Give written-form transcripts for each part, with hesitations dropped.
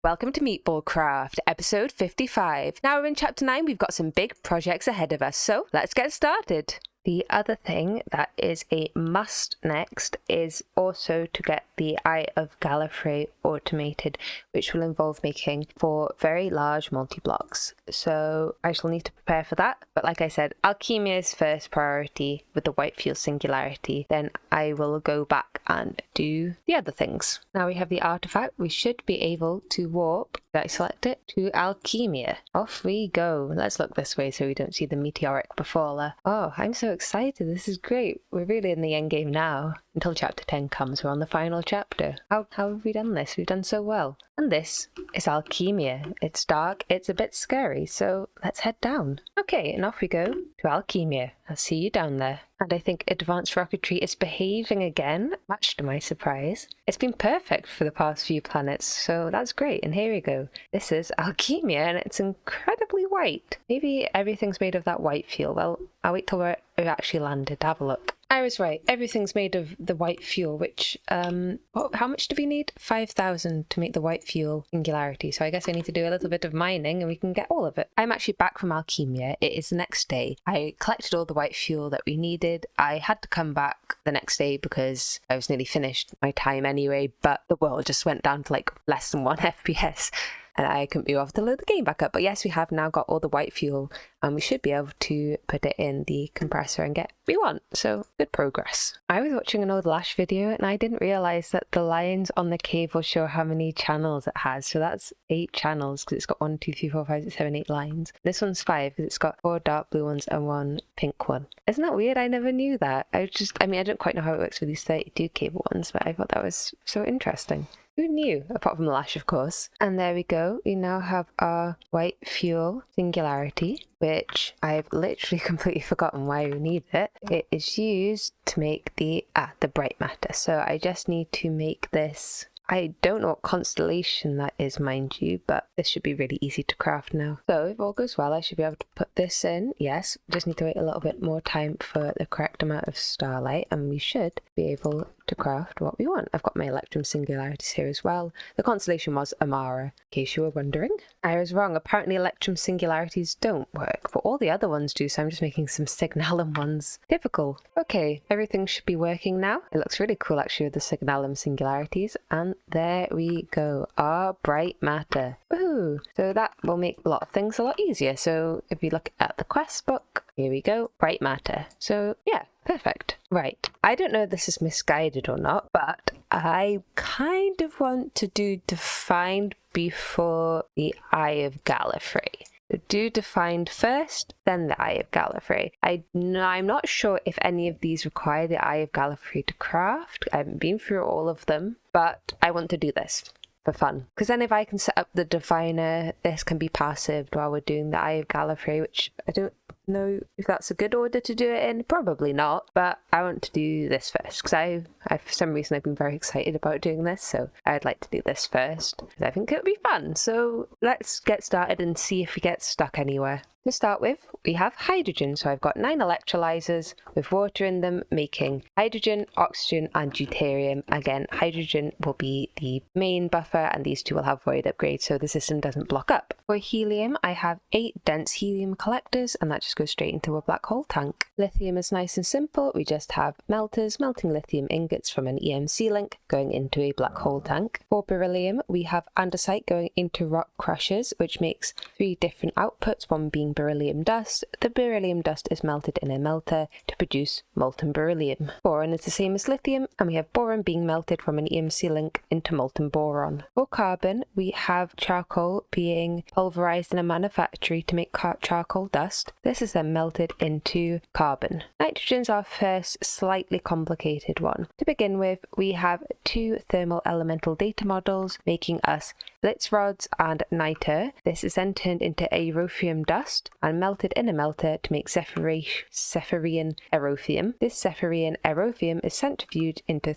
Welcome to MeatballCraft, episode 55. Now we're in chapter 9, we've got some big projects ahead of us, so let's get started. The other thing that is a must next is also to get the Eye of Gallifrey automated, which will involve making 4 very large multi-blocks. So I shall need to prepare for that, but like I said, Alchemia is first priority with the white fuel singularity, then I will go back and do the other things. Now we have the artifact, we should be able to warp, did I select it, to Alchemia. Off we go. Let's look this way so we don't see the meteoric befaller. Oh, I'm so excited, this is great. We're really in the end game now. Until chapter 10 comes, we're on the final chapter. How have we done this? We've done so well. And this is Alchemia. It's dark, it's a bit scary, so let's head down. Okay, and off we go to Alchemia. I'll see you down there. And I think advanced rocketry is behaving again, much to my surprise. It's been perfect for the past few planets, so that's great. And here we go. This is Alchemia, and it's incredibly white. Maybe everything's made of that white fuel. Well, I'll wait till we've actually landed to have a look. I was right. Everything's made of the white fuel, which, how much do we need? 5,000 to make the white fuel singularity. So I guess I need to do a little bit of mining and we can get all of it. I'm actually back from Alchemia. It is the next day. I collected all the white fuel that we needed. I had to come back the next day because I was nearly finished my time anyway, but the world just went down to like less than 1 FPS. And I couldn't be bothered to load the game back up. But yes, we have now got all the white fuel and we should be able to put it in the compressor and get what we want. So good progress. I was watching an old Lash video and I didn't realise that the lines on the cable show how many channels it has. So that's 8 channels because it's got 1, 2, 3, 4, 5, 6, 7, 8 lines. This one's 5 because it's got 4 dark blue ones and 1 pink one. Isn't that weird? I never knew that. I don't quite know how it works with these 32 cable ones, but I thought that was so interesting. Who knew? Apart from the Lash, of course. And there we go. We now have our white fuel singularity, which I've literally completely forgotten why we need it. It is used to make the bright matter. So I just need to make this. I don't know what constellation that is, mind you, but this should be really easy to craft now. So if all goes well, I should be able to put this in. Yes, just need to wait a little bit more time for the correct amount of starlight, and we should be able to craft what we want. I've got my Electrum singularities here as well. The constellation was Amara, in case you were wondering. I was wrong. Apparently Electrum singularities don't work, but all the other ones do, so I'm just making some Signalum ones. Typical. Okay, everything should be working now. It looks really cool actually with the Signalum singularities, and there we go. Our bright matter. Woohoo! So that will make a lot of things a lot easier. So if you look at the quest book, here we go, bright matter. So yeah, perfect. Right, I don't know if this is misguided or not, but I kind of want to do defined before the Eye of Gallifrey. Do defined first, then the Eye of Gallifrey. I'm not sure if any of these require the Eye of Gallifrey to craft. I haven't been through all of them, but I want to do this for fun. Because then if I can set up the diviner, this can be passive while we're doing the Eye of Gallifrey, which I don't know if that's a good order to do it in. Probably not, but I want to do this first because I for some reason I've been very excited about doing this, so I'd like to do this first because I think it would be fun. So let's get started and see if we get stuck anywhere. To start with, we have hydrogen. So I've got 9 electrolyzers with water in them, making hydrogen, oxygen, and deuterium. Again, hydrogen will be the main buffer, and these two will have void upgrades, so the system doesn't block up. For helium, I have 8 dense helium collectors, and that just goes straight into a black hole tank. Lithium is nice and simple. We just have melters melting lithium ingots from an EMC link going into a black hole tank. For beryllium, we have andesite going into rock crushers, which makes 3 different outputs, one being beryllium dust. The beryllium dust is melted in a melter to produce molten beryllium. Boron is the same as lithium, and we have boron being melted from an EMC link into molten boron. For carbon, we have charcoal being pulverized in a manufactory to make charcoal dust. This is then melted into carbon. Nitrogen's our first slightly complicated one. To begin with, we have 2 thermal elemental data models making us blitz rods and niter. This is then turned into aerophium dust and melted in a melter to make Zephyrine aerophium. This Zephyrine aerophium is centrifuged into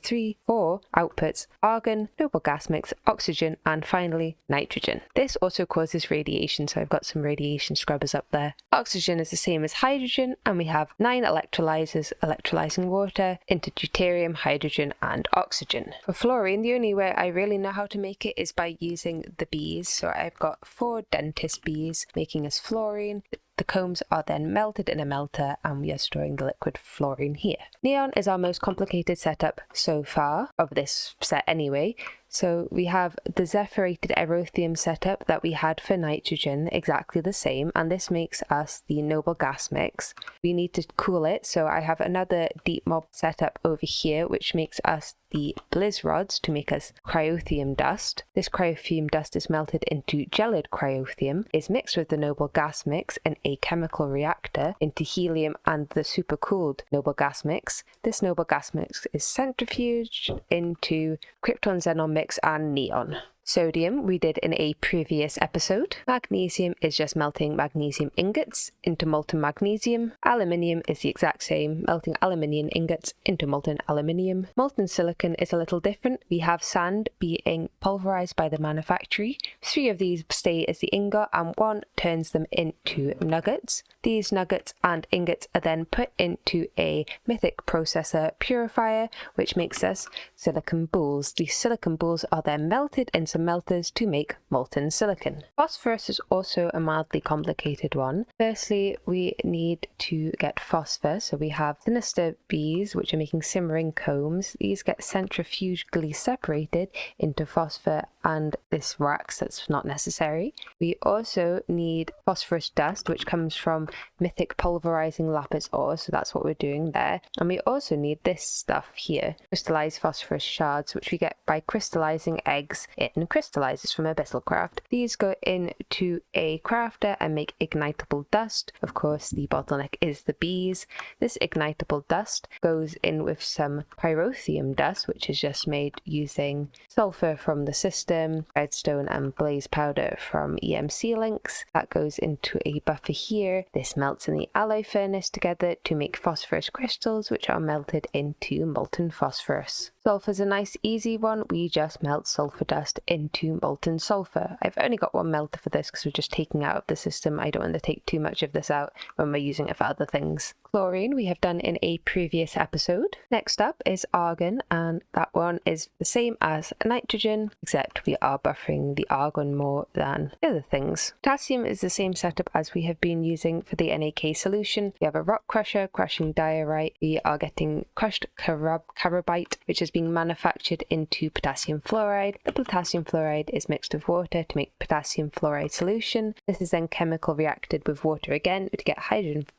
4 outputs: argon, noble gas mix, oxygen, and finally nitrogen. This also causes radiation, so I've got some radiation scrubbers up there. Oxygen is the same as hydrogen, and we have 9 electrolyzers electrolyzing water into deuterium, hydrogen, and oxygen. For fluorine, the only way I really know how to make it is by using the bees. So I've got 4 dentist bees making us fluorine. The combs are then melted in a melter, and we are storing the liquid fluorine here. Neon is our most complicated setup so far, of this set anyway. So we have the zephyrated aerothium setup that we had for nitrogen, exactly the same, and this makes us the noble gas mix. We need to cool it, so I have another deep mob setup over here, which makes us the blizz rods to make us cryothium dust. This cryothium dust is melted into gelid cryothium, is mixed with the noble gas mix in a chemical reactor into helium and the supercooled noble gas mix. This noble gas mix is centrifuged into krypton xenon mix and neon. Sodium we did in a previous episode. Magnesium is just melting magnesium ingots into molten magnesium. Aluminium is the exact same, melting aluminium ingots into molten aluminium. Molten silicon is a little different. We have sand being pulverized by the manufactory. 3 of these stay as the ingot and 1 turns them into nuggets. These nuggets and ingots are then put into a mythic processor purifier, which makes us silicon balls. These silicon balls are then melted in some melters to make molten silicon. Phosphorus is also a mildly complicated one. Firstly, we need to get phosphor, so we have sinister bees which are making simmering combs. These get centrifugally separated into phosphor and this wax that's not necessary. We also need phosphorus dust, which comes from mythic pulverizing lapis ore, so that's what we're doing there. And we also need this stuff here, crystallized phosphorus shards, which we get by crystallizing eggs in crystallizers from MeatballCraft. These go into a crafter and make ignitable dust. Of course, the bottleneck is the bees. This ignitable dust goes in with some pyrothium dust, which is just made using sulfur from the system, redstone and blaze powder from EMC links. That goes into a buffer here. This melts in the alloy furnace together to make phosphorus crystals, which are melted into molten phosphorus. Sulfur's a nice easy one. We just melt sulfur dust into molten sulfur. I've only got 1 melter for this because we're just taking out of the system. I don't want to take too much of this out when we're using it for other things. Chlorine we have done in a previous episode. Next up is argon, and that one is the same as nitrogen, except we are buffering the argon more than the other things. Potassium is the same setup as we have been using for the NaK solution. We have a rock crusher crushing diorite. We are getting crushed carbide, which is being manufactured into potassium fluoride. The potassium fluoride is mixed with water to make potassium fluoride solution. This is then chemical reacted with water again to get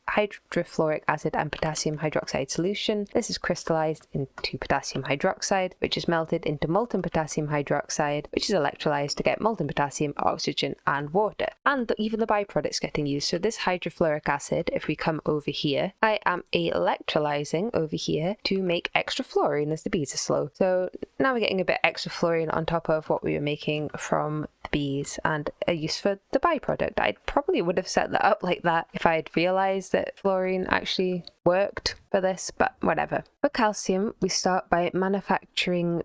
hydrofluoric acid and potassium hydroxide solution. This is crystallized into potassium hydroxide, which is melted into molten potassium hydroxide, which is electrolyzed to get molten potassium, oxygen, and water. And even the byproducts getting used. So this hydrofluoric acid, if we come over here, I am electrolyzing over here to make extra fluorine as the bees are slow. So now we're getting a bit extra fluorine on top of what we were making from the bees and a use for the byproduct. I probably would have set that up like that if I had realized that fluorine actually worked for this, but whatever. For calcium, we start by manufacturing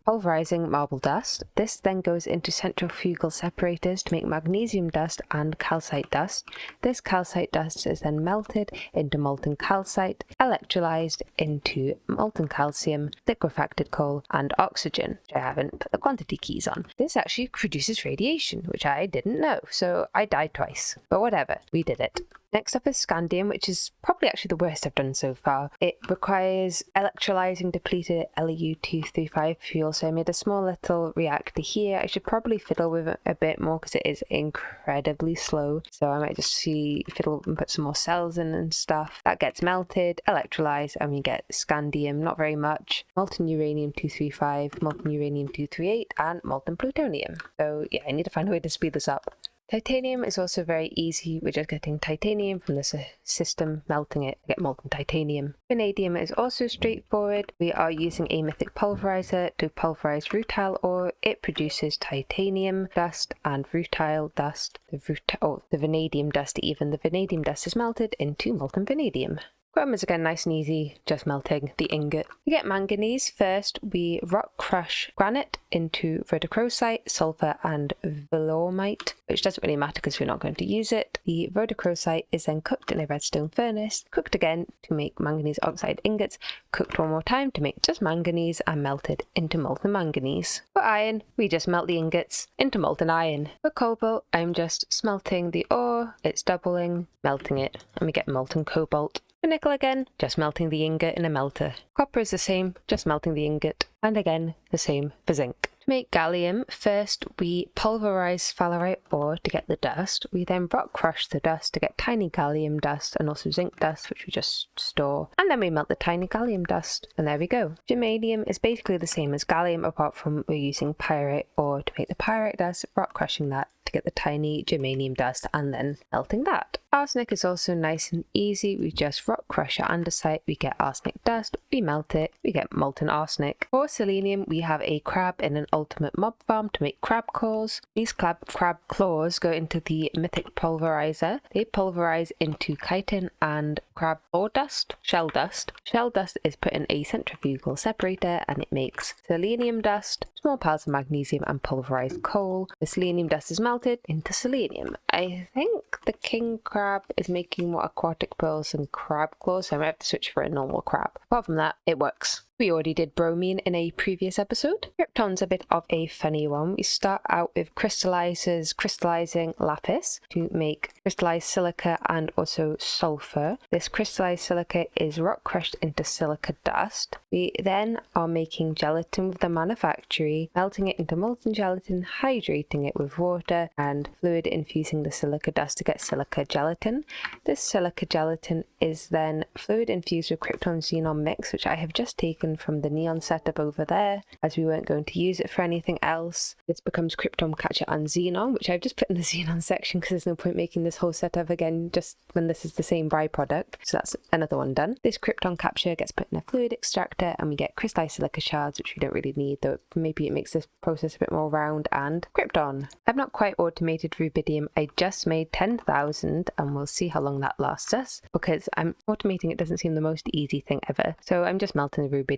pulverizing marble dust. This then goes into centrifugal separators to make magnesium dust and calcite dust. This calcite dust is then melted into molten calcite, electrolyzed into molten calcium, liquefacted coal, and oxygen, which I haven't put the quantity keys on. This actually produces radiation, which I didn't know, so I died twice. But whatever, we did it. Next up is scandium, which is probably actually the worst I've done so far. It requires electrolyzing depleted LU235 fuel, so I made a small little reactor here. I should probably fiddle with it a bit more because it is incredibly slow, so I might just fiddle and put some more cells in and stuff. That gets melted, electrolyzed, and we get scandium, not very much, molten uranium-235, molten uranium-238, and molten plutonium. So yeah, I need to find a way to speed this up. Titanium is also very easy. We're just getting titanium from the system, melting it to get molten titanium. Vanadium is also straightforward. We are using a mythic pulverizer to pulverize rutile ore. It produces titanium dust and rutile dust. The vanadium dust even. The vanadium dust is melted into molten vanadium. Chrome is again nice and easy, just melting the ingot. To get manganese, first we rock crush granite into rhodochrosite, sulfur and willemite, which doesn't really matter because we're not going to use it. The rhodochrosite is then cooked in a redstone furnace, cooked again to make manganese oxide ingots, cooked one more time to make just manganese, and melted into molten manganese. For iron, we just melt the ingots into molten iron. For cobalt, I'm just smelting the ore, it's doubling, melting it, and we get molten cobalt. For nickel again, just melting the ingot in a melter. Copper is the same, just melting the ingot, and again the same for zinc. To make gallium, first we pulverize sphalerite ore to get the dust. We then rock crush the dust to get tiny gallium dust and also zinc dust, which we just store. And then we melt the tiny gallium dust, and there we go. Germanium is basically the same as gallium, apart from we're using pyrite ore to make the pyrite dust, rock crushing that to get the tiny germanium dust, and then melting that. Arsenic is also nice and easy. We just rock crush our andesite, we get arsenic dust, we melt it, we get molten arsenic. For selenium, we have a crab in an ultimate mob farm to make crab claws. These crab claws go into the mythic pulverizer. They pulverize into chitin and crab claw dust, shell dust. Shell dust is put in a centrifugal separator and it makes selenium dust, small piles of magnesium and pulverized coal. The selenium dust is melted into selenium. I think the king crab is making more aquatic pearls than crab claws, so I might have to switch for a normal crab. Apart from that, it works. We already did bromine in a previous episode. Krypton's a bit of a funny one. We start out with crystallizing lapis to make crystallized silica and also sulfur. This crystallized silica is rock crushed into silica dust. We then are making gelatin with the manufactory, melting it into molten gelatin, hydrating it with water and fluid infusing the silica dust to get silica gelatin. This silica gelatin is then fluid infused with krypton xenon mix, which I have just taken from the neon setup over there, as we weren't going to use it for anything else. This becomes krypton catcher and xenon, which I've just put in the xenon section because there's no point making this whole setup again just when this is the same byproduct. So that's another one done. This krypton capture gets put in a fluid extractor and we get crystallized silica shards, which we don't really need, though maybe it makes this process a bit more round, and krypton. I've not quite automated rubidium. I just made 10,000 and we'll see how long that lasts us, because automating it doesn't seem the most easy thing ever. So I'm just melting the rubidium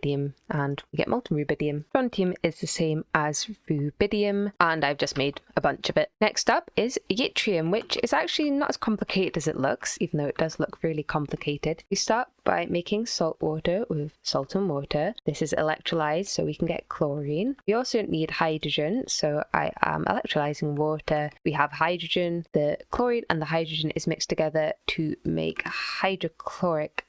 and we get molten rubidium. Strontium is the same as rubidium and I've just made a bunch of it. Next up is yttrium, which is actually not as complicated as it looks, even though it does look really complicated. We start by making salt water with salt and water. This is electrolyzed so we can get chlorine. We also need hydrogen, so I am electrolyzing water. We have hydrogen. The chlorine and the hydrogen is mixed together to make hydrogen chloride.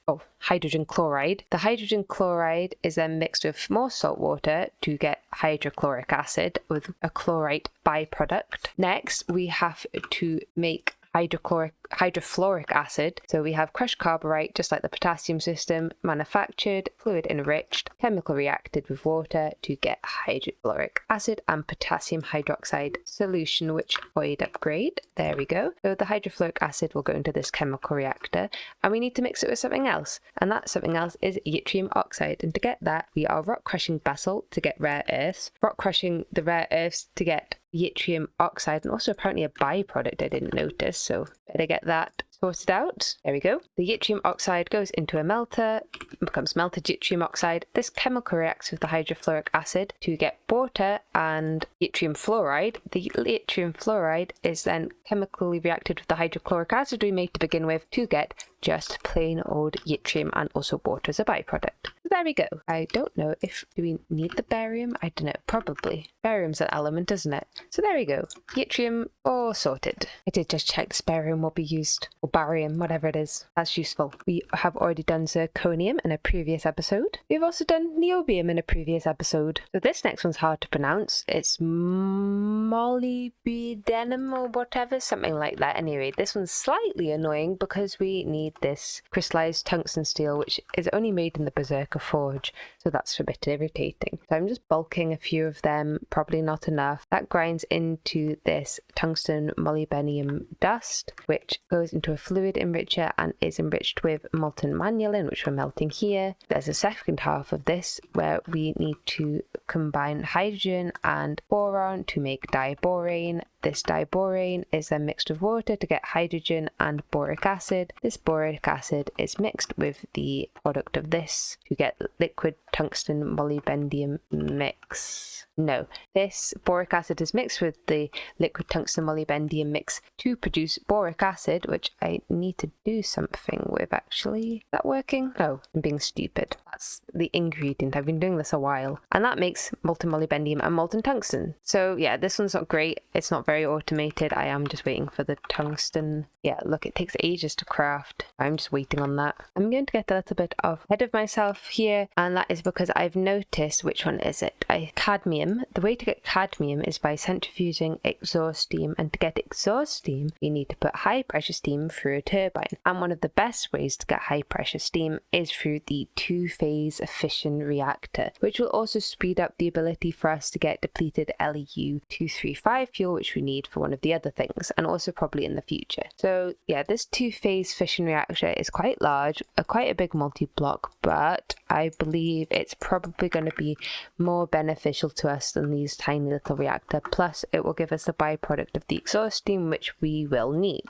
The hydrogen chloride is then mixed with more salt water to get hydrochloric acid with a chlorite byproduct. Next, we have to make hydrofluoric acid. So we have crushed carborite, just like the potassium system, manufactured, fluid enriched, chemical reacted with water to get hydrofluoric acid and potassium hydroxide solution, which void upgrade. There we go. So the hydrofluoric acid will go into this chemical reactor and we need to mix it with something else. And that something else is yttrium oxide. And to get that, we are rock crushing basalt to get rare earths, rock crushing the rare earths to get yttrium oxide, and also apparently a byproduct I didn't notice, so better get that sorted out. There we go. The yttrium oxide goes into a melter, becomes melted yttrium oxide. This chemical reacts with the hydrofluoric acid to get water and yttrium fluoride. The yttrium fluoride is then chemically reacted with the hydrochloric acid we made to begin with to get just plain old yttrium and also water as a byproduct. So there we go. I don't know if do we need the barium? I don't know. Probably. Barium's an element, isn't it? So there we go. Yttrium all sorted. I did just check this barium will be used, or barium, whatever it is. That's useful. We have already done zirconium in a previous episode. We've also done niobium in a previous episode. So this next one's hard to pronounce. It's molybdenum or whatever, something like that. Anyway, this one's slightly annoying because we need this crystallized tungsten steel, which is only made in the Berserker Forge, so that's a bit irritating. So I'm just bulking a few of them, probably not enough. That grinds into this tungsten molybdenum dust, which goes into a fluid enricher and is enriched with molten manulin, which we're melting here. There's a second half of this where we need to combine hydrogen and boron to make diborane. this diborane is then mixed with water to get hydrogen and boric acid. This boric acid is mixed with the product of this to get liquid tungsten molybdenum mix. No, this boric acid is mixed with the liquid tungsten molybdenum mix to produce boric acid, which I need to do something with actually. Is that working? Oh, I'm being stupid. That's the ingredient. I've been doing this a while. And that makes molten molybdenum and molten tungsten. So yeah, this one's not great. It's not very automated. I am just waiting for the tungsten. Yeah, look, it takes ages to craft. I'm just waiting on that. I'm going to get a little bit ahead of myself here, and that is because I've noticed, which one is it? Cadmium. The way to get cadmium is by centrifuging exhaust steam, and to get exhaust steam, you need to put high pressure steam through a turbine. And one of the best ways to get high pressure steam is through the two-phase fission reactor, which will also speed up the ability for us to get depleted LEU-235 fuel, which we need for one of the other things, and also probably in the future. So yeah, this two-phase fission reactor is quite large, quite a big multi-block, but I believe it's probably going to be more beneficial to us than these tiny little reactor. Plus, it will give us the byproduct of the exhaust steam, which we will need.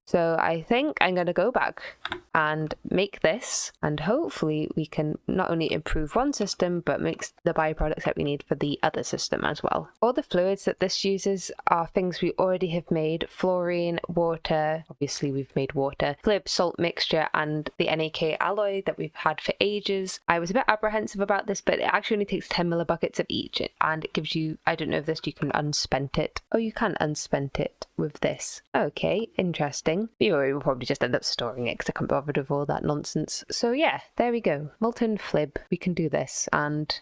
So I think I'm going to go back and make this, and hopefully we can not only improve one system, but make the byproducts that we need for the other system as well. All the fluids that this uses are things we already have made: fluorine, water, obviously we've made water, flib, salt mixture, and the NaK alloy that we've had for ages. I was a bit apprehensive about this, but it actually only takes 10 millibuckets of each, and it gives you, I don't know if you can unspent it. Oh, you can unspent it with this. Okay, interesting. We'll probably just end up storing it because I can't be bothered with all that nonsense. So yeah, there we go. Molten flib. We can do this. And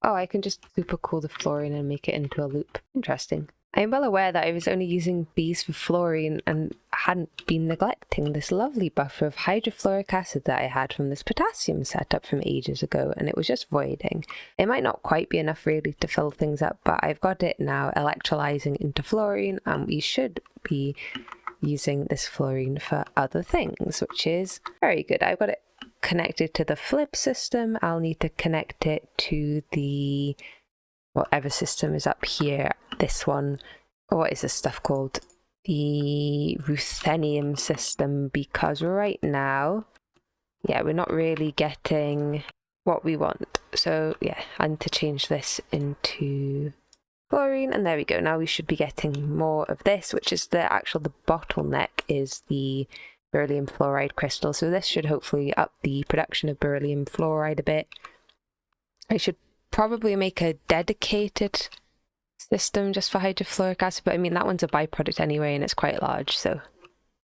I can just super cool the fluorine and make it into a loop. Interesting. I'm well aware that I was only using these for fluorine and hadn't been neglecting this lovely buffer of hydrofluoric acid that I had from this potassium setup from ages ago, and it was just voiding. It might not quite be enough really to fill things up, but I've got it now electrolyzing into fluorine, and we should be using this fluorine for other things, which is very good. I've got it connected to the flip system. I'll need to connect it to the whatever system is up here. This one, what is this stuff called? The ruthenium system, because right now, yeah, we're not really getting what we want. So yeah, I need to change this into fluorine, and there we go. Now we should be getting more of this, which is the bottleneck is the beryllium fluoride crystal. So this should hopefully up the production of beryllium fluoride a bit. I should probably make a dedicated system just for hydrofluoric acid, but I mean that one's a byproduct anyway and it's quite large, so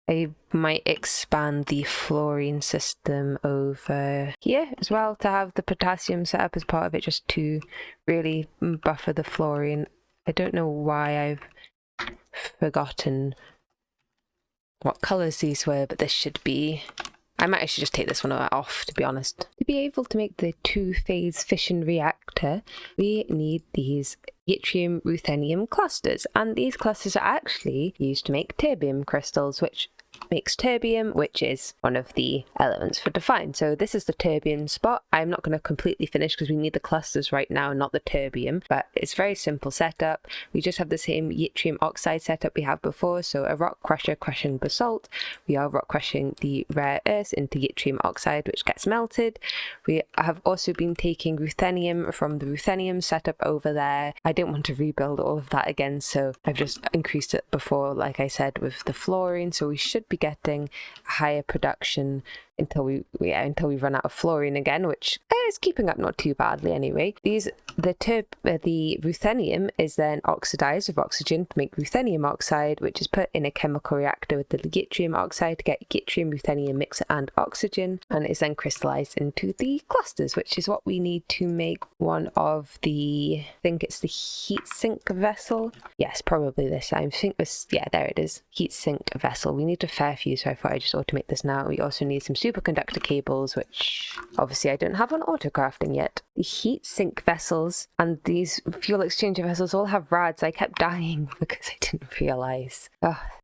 I might expand the fluorine system over here as well to have the potassium set up as part of it, just to really buffer the fluorine. I don't know why I've forgotten what colours these were, but this should be... I might actually just take this one off, to be honest. To be able to make the two-phase fission reactor, we need these yttrium-ruthenium clusters, and these clusters are actually used to make terbium crystals, which makes terbium, which is one of the elements for define. So this is the terbium spot. I'm not going to completely finish because we need the clusters right now, not the terbium, but it's very simple setup. We just have the same yttrium oxide setup we had before, so a rock crusher crushing basalt. We are rock crushing the rare earths into yttrium oxide, which gets melted. We have also been taking ruthenium from the ruthenium setup over there. I didn't want to rebuild all of that again, so I've just increased it before, like I said, with the fluorine, so we should be getting higher production until we run out of fluorine again, which is keeping up not too badly anyway. The ruthenium is then oxidized with oxygen to make ruthenium oxide, which is put in a chemical reactor with the yttrium oxide to get yttrium ruthenium mixer and oxygen, and is then crystallized into the clusters, which is what we need to make one of the, I think it's the heat sink vessel. Yes, probably this. I think this, yeah, there it is. Heat sink vessel. We need a fair few, so I thought I'd just automate this now. We also need some superconductor cables, which obviously I don't have on autocrafting yet. The heat sink vessels and these fuel exchanger vessels all have rads. I kept dying because I didn't realise.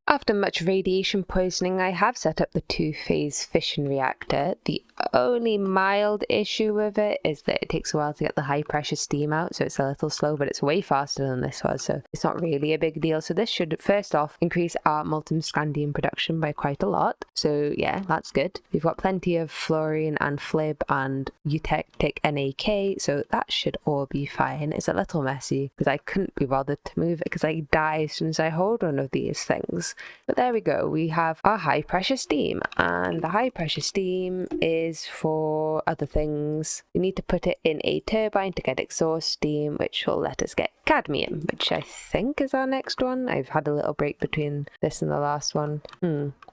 After much radiation poisoning, I have set up the two-phase fission reactor. The only mild issue with it is that it takes a while to get the high-pressure steam out, so it's a little slow, but it's way faster than this was, so it's not really a big deal. So this should, first off, increase our molten scandium production by quite a lot. So yeah, that's good. We've got plenty of fluorine and flib and eutectic NAK, so that should all be fine. It's a little messy because I couldn't be bothered to move it because I die as soon as I hold one of these things. But there we go, we have our high pressure steam, and the high pressure steam is for other things. We need to put it in a turbine to get exhaust steam, which will let us get cadmium, which I think is our next one. I've had a little break between this and the last one.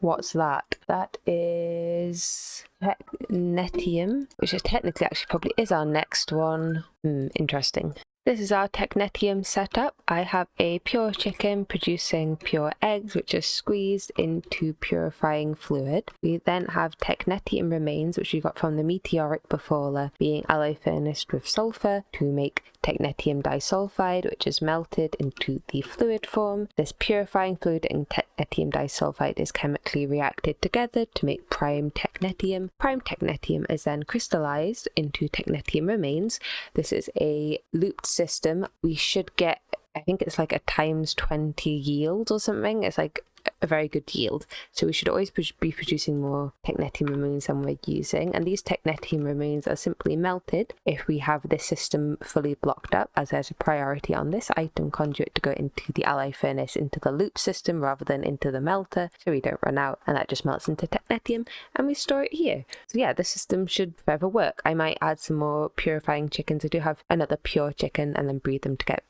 What's that? That is technetium, which is technically actually probably is our next one. Interesting. This is our technetium setup. I have a pure chicken producing pure eggs, which are squeezed into purifying fluid. We then have technetium remains, which we got from the meteoric befaller, being alloy furnaced with sulfur to make technetium disulfide, which is melted into the fluid form. This purifying fluid and technetium disulfide is chemically reacted together to make prime technetium. Prime technetium is then crystallized into technetium remains. This is a looped system. We should get, I think it's like a times 20 yield or something. It's like a very good yield, so we should always be producing more technetium remains than we're using, and these technetium remains are simply melted if we have this system fully blocked up, as there's a priority on this item conduit to go into the alloy furnace into the loop system rather than into the melter, so we don't run out, and that just melts into technetium and we store it here. So yeah, the system should forever work. I might add some more purifying chickens. I do have another pure chicken and then breed them to get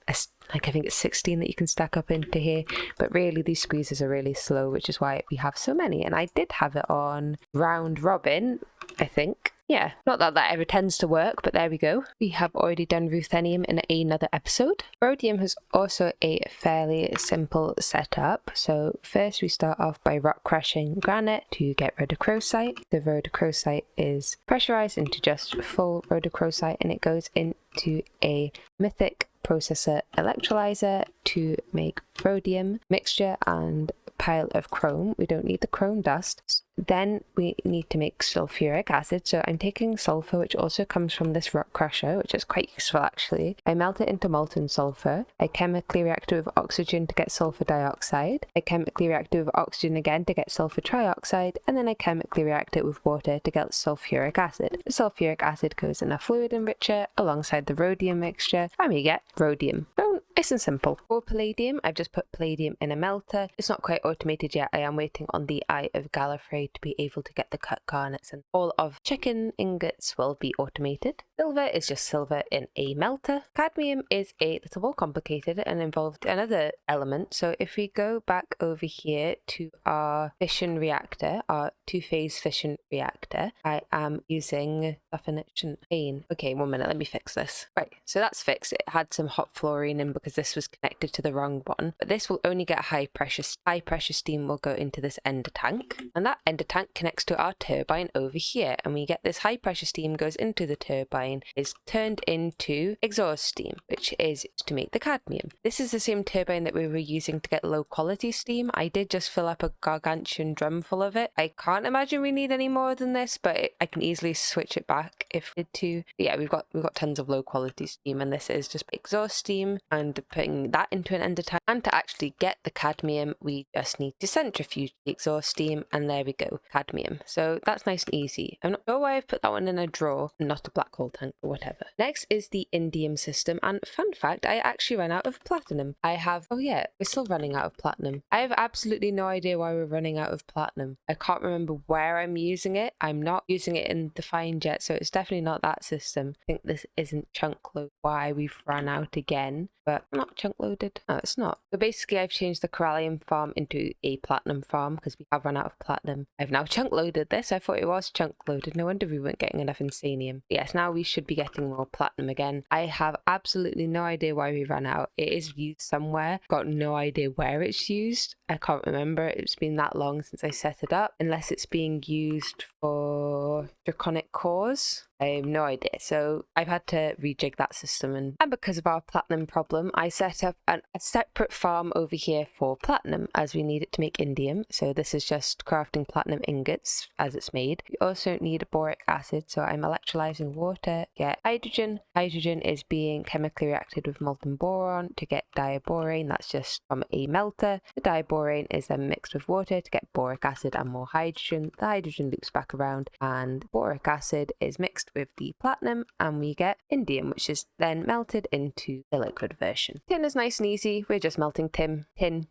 I think it's 16 that you can stack up into here, but really these squeezes are really slow, which is why we have so many. And I did have it on round robin, I think. Yeah, not that that ever tends to work, but there we go. We have already done ruthenium in another episode. Rhodium has also a fairly simple setup. So first we start off by rock crushing granite to get rhodochrosite. The rhodochrosite is pressurized into just full rhodochrosite, and it goes into a mythic processor electrolyzer to make rhodium mixture and pile of chrome. We don't need the chrome dust. Then we need to make sulfuric acid, so I'm taking sulfur, which also comes from this rock crusher, which is quite useful actually. I melt it into molten sulfur. I chemically react it with oxygen to get sulfur dioxide. I chemically react it with oxygen again to get sulfur trioxide, and then I chemically react it with water to get sulfuric acid. The sulfuric acid goes in a fluid enricher alongside the rhodium mixture, and we get rhodium. Nice and simple. For palladium, I've just put palladium in a melter. It's not quite automated yet. I am waiting on the Eye of Gallifrey to be able to get the cut garnets, and all of chicken ingots will be automated. Silver is just silver in a melter. Cadmium is a little more complicated and involved another element. So if we go back over here to our fission reactor, our two-phase fission reactor, I am using definition pain. Okay, 1 minute, let me fix this. Right, so that's fixed. It had some hot fluorine in because this was connected to the wrong one, but this will only get high pressure steam will go into this ender tank, and that ender tank connects to our turbine over here, and we get this high pressure steam goes into the turbine, is turned into exhaust steam, which is to make the cadmium. This is the same turbine that we were using to get low quality steam. I did just fill up a gargantuan drum full of it. I can't imagine we need any more than this, but I can easily switch it back if we need to. But yeah, we've got tons of low quality steam, and this is just exhaust steam, and putting that into an ender tank. And to actually get the cadmium, we just need to centrifuge the exhaust steam, and there we go, cadmium. So that's nice and easy. I'm not sure why I've put that one in a drawer and not a black hole tank or whatever. Next is the indium system, and fun fact, I actually ran out of platinum. Oh yeah, we're still running out of platinum. I have absolutely no idea why we're running out of platinum. I can't remember where I'm using it. I'm not using it in defined yet, so it's definitely not that system. I think this isn't chunk load why we've run out again, but not chunk loaded. No, it's not. So basically I've changed the corallium farm into a platinum farm because we have run out of platinum. I've now chunk loaded this. I thought it was chunk loaded. No wonder we weren't getting enough insanium. Yes, now we should be getting more platinum again. I have absolutely no idea why we ran out. It is used somewhere. Got no idea where it's used. I can't remember. It's been that long since I set it up, unless it's being used for draconic cores. I have no idea. So I've had to rejig that system, and because of our platinum problem, I set up a separate farm over here for platinum, as we need it to make indium. So this is just crafting platinum ingots as it's made. We also need boric acid, so I'm electrolyzing water to get hydrogen. Hydrogen is being chemically reacted with molten boron to get diborane. That's just from a melter. The diborane is then mixed with water to get boric acid and more hydrogen. The hydrogen loops back around, and boric acid is mixed with the platinum, and we get indium, which is then melted into the liquid version. Tin is nice and easy. We're just melting tin,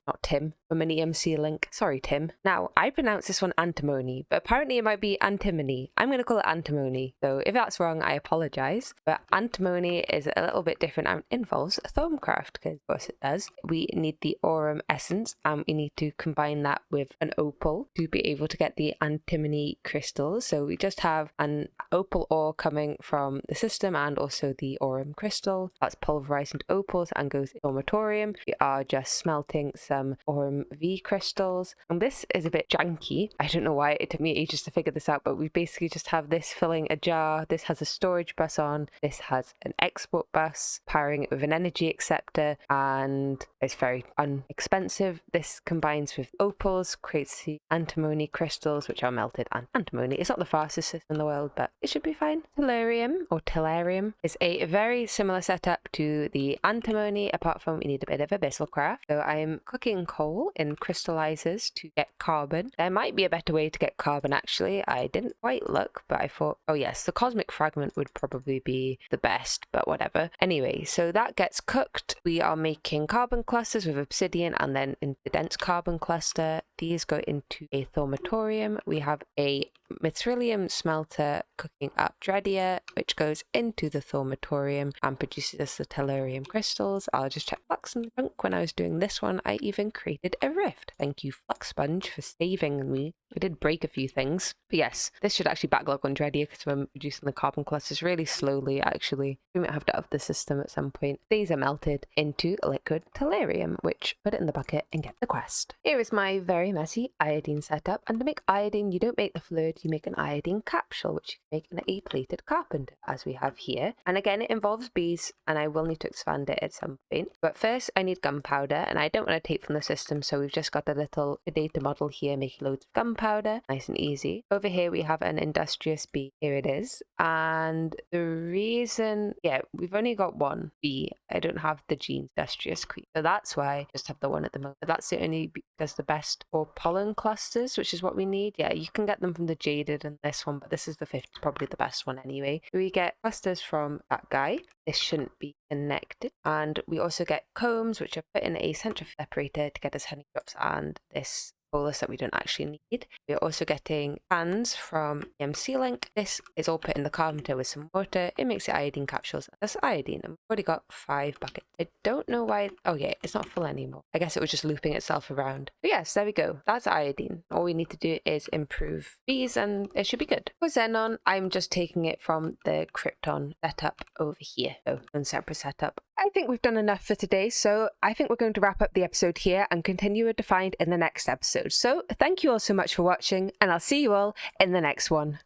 not Tim, from an EMC link. Sorry, Tim. Now, I pronounce this one antimony, but apparently it might be antimony. I'm going to call it antimony, so if that's wrong, I apologize. But antimony is a little bit different and involves Thermcraft, because of course it does. We need the aurum essence, and we need to combine that with an opal to be able to get the antimony crystals. So we just have an opal ore coming from the system and also the aurum crystal. That's pulverized into opals and goes to dormitorium. We are just smelting some aurum V crystals, and this is a bit janky. I don't know why it took me ages to figure this out, but we basically just have this filling a jar. This has a storage bus on. This has an export bus powering it with an energy acceptor, and it's very inexpensive. This combines with opals, creates the antimony crystals, which are melted, and antimony. It's not the fastest system in the world, but it should be fine. Tellurium is a very similar setup to the antimony, apart from we need a bit of MeatballCraft. So I'm cooking coal in crystallizers to get carbon. There might be a better way to get carbon, actually. I didn't quite look, but I thought, oh yes, the cosmic fragment would probably be the best, but whatever. Anyway, so that gets cooked. We are making carbon clusters with obsidian, and then in the dense carbon cluster, these go into a thaumatorium. We have a Mitrillium smelter cooking up dredia, which goes into the thaumatorium and produces us the tellurium crystals. I'll just check Flux and Funk. When I was doing this one, I even created a rift. Thank you, Flux Sponge, for saving me. I did break a few things. But yes, this should actually backlog on dredia because we're producing the carbon clusters really slowly, actually. We might have to up the system at some point. These are melted into liquid tellurium, which put it in the bucket and get the quest. Here is my very messy iodine setup. And to make iodine, you don't make the fluid, you make an iodine capsule, which you can make in a plated carpenter, as we have here. And again, it involves bees, and I will need to expand it at some point. But first, I need gunpowder, and I don't want to take from the system, so we've just got a little data model here making loads of gunpowder. Nice and easy. Over here, we have an industrious bee. Here it is. And the reason, yeah, we've only got one bee. I don't have the gene industrious queen, so that's why I just have the one at the moment. But that's the only bee that does the best for pollen clusters, which is what we need. Yeah, you can get them from the jaded and this one, but this is the fifth, probably the best one anyway. We get clusters from that guy. This shouldn't be connected. And we also get combs, which are put in a centrifuge separator to get us honey drops, and this bolus that we don't actually need. We're also getting fans from EMC Link. This is all put in the carpenter with some water. It makes the iodine capsules. That's iodine, and we've already got 5 buckets. I don't know why. Oh yeah, it's not full anymore. I guess it was just looping itself around. But yes, there we go. That's iodine. All we need to do is improve these, and it should be good. For xenon, I'm just taking it from the krypton setup over here. So, one separate setup. I think we've done enough for today, so I think we're going to wrap up the episode here and continue with Defined in the next episode. So thank you all so much for watching, and I'll see you all in the next one.